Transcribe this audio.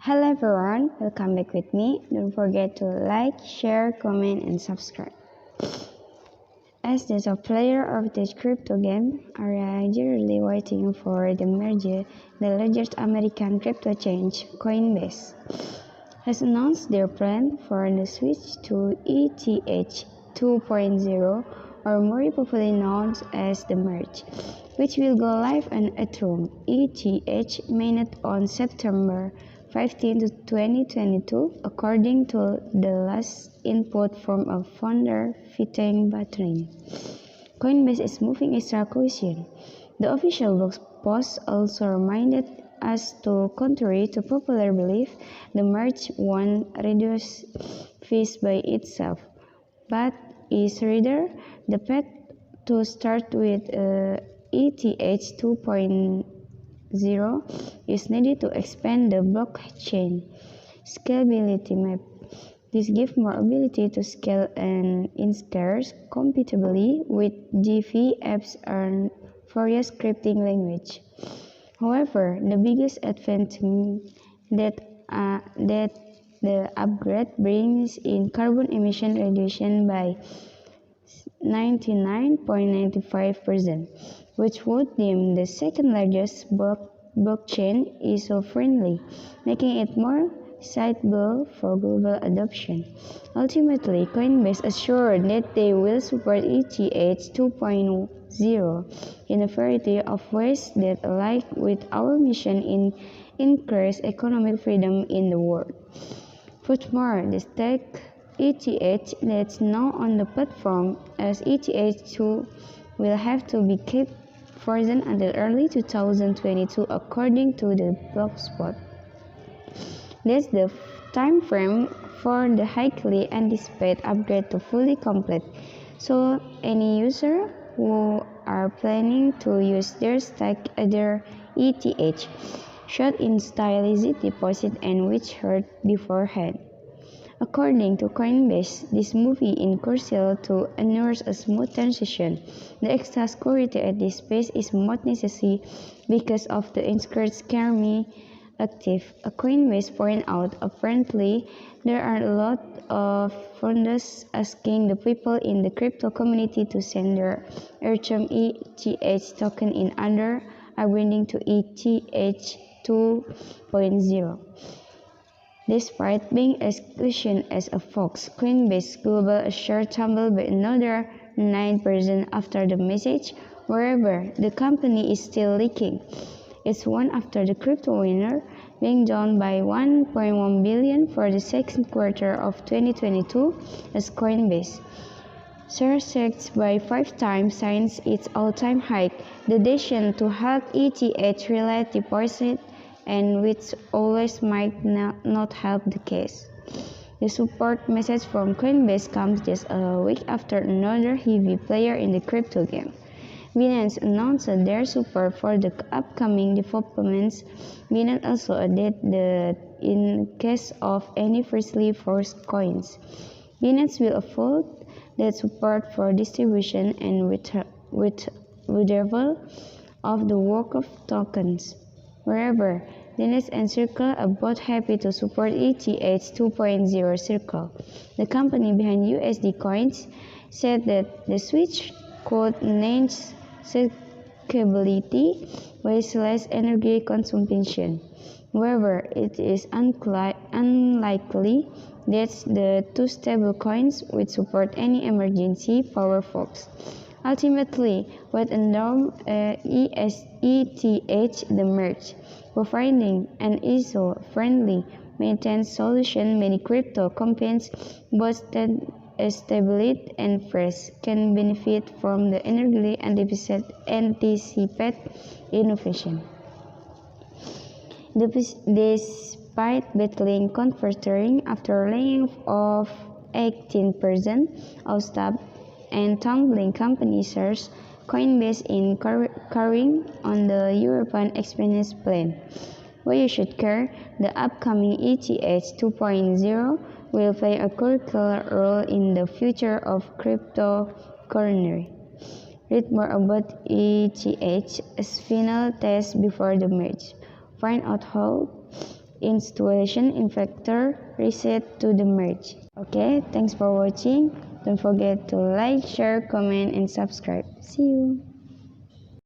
Hello everyone, welcome back with me. Don't forget to like, share, comment, and subscribe. As the top player of this crypto game, are eagerly waiting for the merger. The largest American crypto exchange, Coinbase, has announced their plan for the switch to ETH 2.0, or more popularly known as the merge, which will go live on Ethereum. ETH mainnet on September 15, 2022, according to the last input from a founder Fiteng Batrin. Coinbase is moving extra caution. The official blog post also reminded us to, contrary to popular belief, the merge won't reduce fees by itself, but is rather the path to start with ETH 2.0 is needed to expand the blockchain scalability map. This gives more ability to scale and inscale compatibly with GV apps and various scripting language. However, the biggest advantage that the upgrade brings in carbon emission reduction by 99.95%, which would deem the second largest blockchain eco-friendly, making it more suitable for global adoption. Ultimately, Coinbase assured that they will support ETH 2.0 in a variety of ways that align with our mission in increase economic freedom in the world. Furthermore, the stake ETH that's now on the platform as ETH2 will have to be kept frozen until early 2022 according to the blogspot. That's the time frame for the highly anticipated upgrade to fully complete. So any user who are planning to use their stake either ETH should install easy deposit and which heard beforehand. According to Coinbase, this move is crucial to ensure a smooth transition. The extra security at this space is most necessary because of the increased scammy active. Coinbase point out, apparently there are a lot of funders asking the people in the crypto community to send their Ethereum ETH token in order upgrading to ETH 2.0. Despite being exclusion as a Fox, Coinbase Global share tumbled by another 9% after the message. However, the company is still leaking. It's one after the crypto winner, being down by 1.1 billion for the second quarter of 2022 as Coinbase share surged by 5 times since its all-time high. The decision to halt ETH-related deposit and which always might not help the case. The support message from Coinbase comes just a week after another heavy player in the crypto game, Binance, announced their support for the upcoming developments. Binance also added that in case of any freshly forced coins, Binance will afford that support for distribution and withdrawal of the work of tokens. However, Binance and Circle are both happy to support ETH 2.0. Circle, the company behind USD coins, said that the switch could enhance scalability with less energy consumption. However, it is unlikely that the two stablecoins would support any emergency power faults. Ultimately, what endowed ETH the merge, providing an eco-friendly maintenance solution. Many crypto companies, both established and fresh, can benefit from the energy anticipate innovation. Despite battling converting after laying off 18% of staff and tumbling company shares, Coinbase is carrying on the European expansion plan. Why you should care? The upcoming ETH 2.0 will play a critical role in the future of cryptocurrency. Read more about ETH's final test before the merge. Find out how installation infactor reset to the merge. Okay, thanks for watching. Don't forget to like, share, comment, and subscribe. See you.